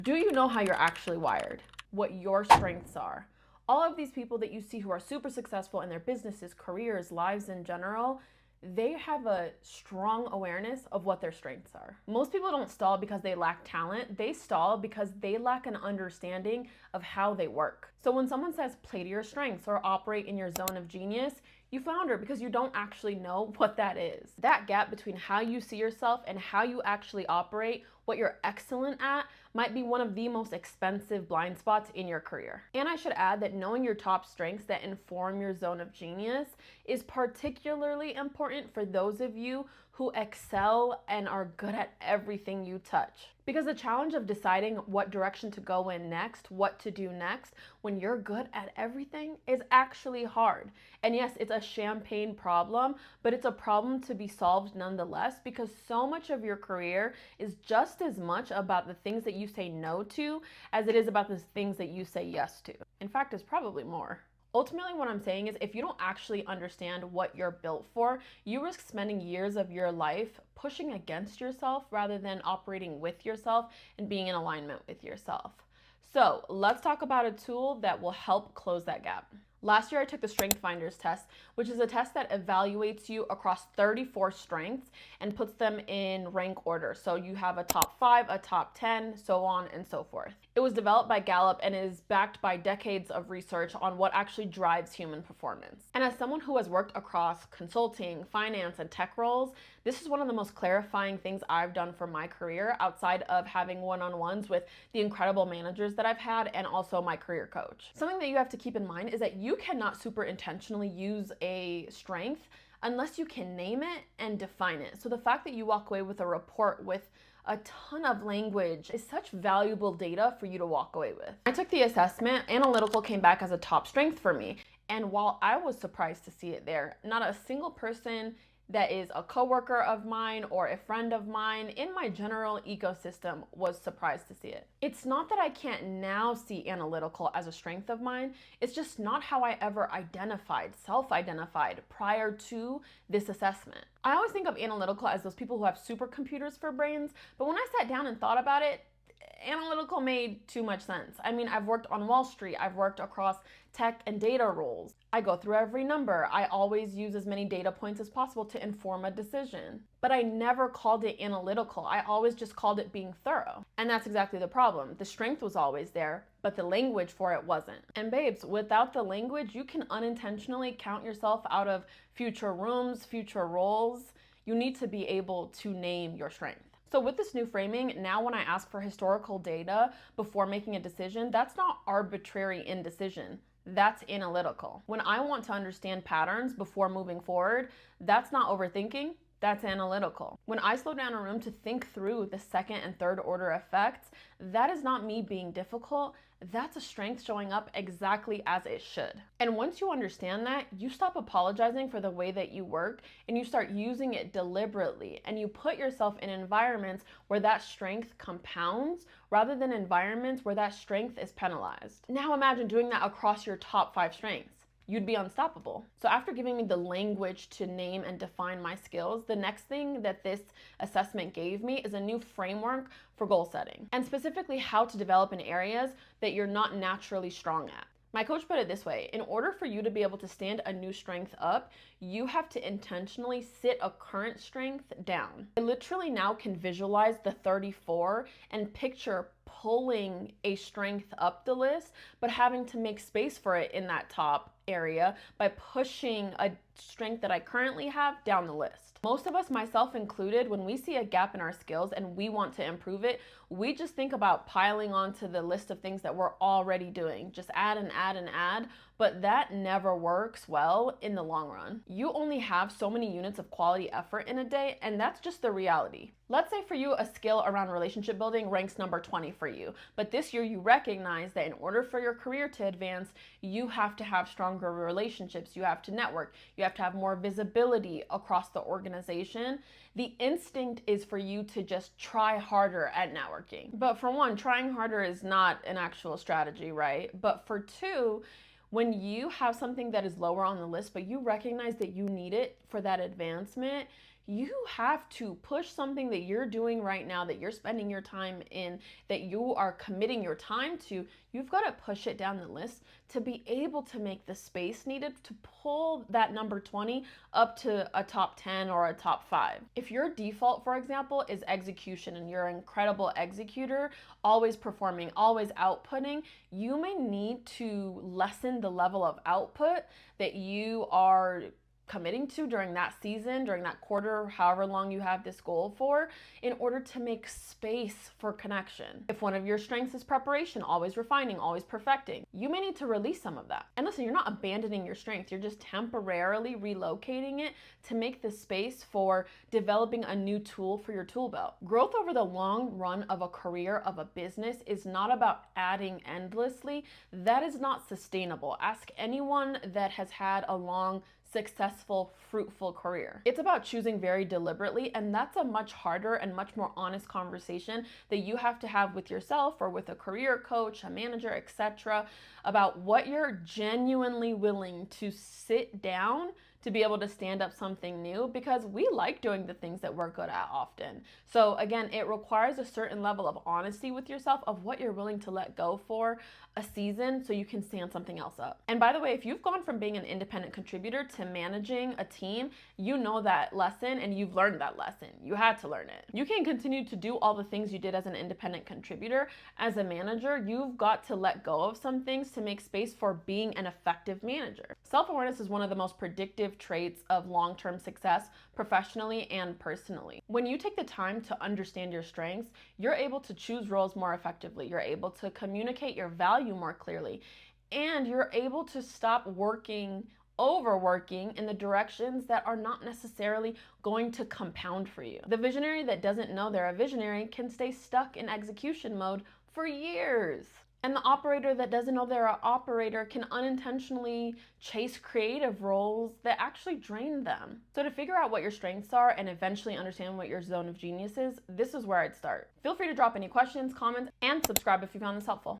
Do you know how you're actually wired? What your strengths are? All of these people that you see who are super successful in their businesses, careers, lives in general, they have a strong awareness of what their strengths are. Most people don't stall because they lack talent. They stall because they lack an understanding of how they work. So when someone says play to your strengths or operate in your zone of genius, you flounder because you don't actually know what that is. That gap between how you see yourself and how you actually operate, what you're excellent at, might be one of the most expensive blind spots in your career. And I should add that knowing your top strengths that inform your zone of genius is particularly important for those of you who excel and are good at everything you touch. Because the challenge of deciding what direction to go in next, what to do next, when you're good at everything is actually hard. And yes, it's a champagne problem, but it's a problem to be solved nonetheless, because so much of your career is just as much about the things that you say no to as it is about the things that you say yes to. In fact, it's probably more. Ultimately, what I'm saying is if you don't actually understand what you're built for, you risk spending years of your life pushing against yourself rather than operating with yourself and being in alignment with yourself. So let's talk about a tool that will help close that gap. Last year, I took the StrengthsFinder's test, which is a test that evaluates you across 34 strengths and puts them in rank order. So you have a top 5, a top 10, so on and so forth. It was developed by Gallup and is backed by decades of research on what actually drives human performance. And as someone who has worked across consulting, finance, and tech roles, this is one of the most clarifying things I've done for my career outside of having one-on-ones with the incredible managers that I've had and also my career coach. Something that you have to keep in mind is that you cannot super intentionally use a strength unless you can name it and define it. So the fact that you walk away with a report with a ton of language is such valuable data for you to walk away with. I took the assessment. Analytical came back as a top strength for me. And while I was surprised to see it there, not a single person that is a coworker of mine or a friend of mine in my general ecosystem was surprised to see it. It's not that I can't now see analytical as a strength of mine, it's just not how I ever self-identified prior to this assessment. I always think of analytical as those people who have supercomputers for brains, but when I sat down and thought about it, analytical made too much sense. I mean, I've worked on Wall Street, I've worked across tech and data roles. I go through every number. I always use as many data points as possible to inform a decision. But I never called it analytical. I always just called it being thorough. And that's exactly the problem. The strength was always there, but the language for it wasn't. And babes, without the language, you can unintentionally count yourself out of future rooms, future roles. You need to be able to name your strength. So with this new framing, now when I ask for historical data before making a decision, that's not arbitrary indecision. That's analytical. When I want to understand patterns before moving forward, that's not overthinking, that's analytical. When I slow down a room to think through the second and third order effects, that is not me being difficult, that's a strength showing up exactly as it should. And once you understand that, you stop apologizing for the way that you work and you start using it deliberately, and you put yourself in environments where that strength compounds rather than environments where that strength is penalized. Now imagine doing that across your top 5 strengths. You'd be unstoppable. So after giving me the language to name and define my skills, the next thing that this assessment gave me is a new framework for goal setting, and specifically how to develop in areas that you're not naturally strong at. My coach put it this way: in order for you to be able to stand a new strength up, you have to intentionally sit a current strength down. I literally now can visualize the 34 and picture pulling a strength up the list, but having to make space for it in that top area by pushing a strength that I currently have down the list. Most of us, myself included, when we see a gap in our skills and we want to improve it, we just think about piling onto the list of things that we're already doing. Just add and add and add, but that never works well in the long run. You only have so many units of quality effort in a day, and that's just the reality. Let's say for you, a skill around relationship building ranks number 20 for you, but this year you recognize that in order for your career to advance, you have to have stronger relationships, you have to network, you have to have more visibility across the organization. The instinct is for you to just try harder at networking. But for one, trying harder is not an actual strategy, right? But for two, when you have something that is lower on the list, but you recognize that you need it for that advancement, you have to push something that you're doing right now, that you're spending your time in, that you are committing your time to. You've got to push it down the list to be able to make the space needed to pull that number 20 up to a top 10 or a top 5. If your default, for example, is execution and you're an incredible executor, always performing, always outputting, you may need to lessen the level of output that you are committing to during that season, during that quarter, however long you have this goal for, in order to make space for connection. If one of your strengths is preparation, always refining, always perfecting, you may need to release some of that. And listen, you're not abandoning your strength, you're just temporarily relocating it to make the space for developing a new tool for your tool belt. Growth over the long run of a career, of a business, is not about adding endlessly. That is not sustainable. Ask anyone that has had a long, successful, fruitful career. It's about choosing very deliberately, and that's a much harder and much more honest conversation that you have to have with yourself or with a career coach, a manager, etc., about what you're genuinely willing to sit down to be able to stand up something new, because we like doing the things that we're good at often. So again, it requires a certain level of honesty with yourself of what you're willing to let go for a season so you can stand something else up. And by the way, if you've gone from being an independent contributor to managing a team, you know that lesson and you've learned that lesson. You had to learn it. You can't continue to do all the things you did as an independent contributor. As a manager, you've got to let go of some things to make space for being an effective manager. Self-awareness is one of the most predictive traits of long-term success, professionally and personally. When you take the time to understand your strengths, you're able to choose roles more effectively. You're able to communicate your value more clearly, and you're able to stop overworking in the directions that are not necessarily going to compound for you. The visionary that doesn't know they're a visionary can stay stuck in execution mode for years. And the operator that doesn't know they're an operator can unintentionally chase creative roles that actually drain them. So to figure out what your strengths are and eventually understand what your zone of genius is, this is where I'd start. Feel free to drop any questions, comments, and subscribe if you found this helpful.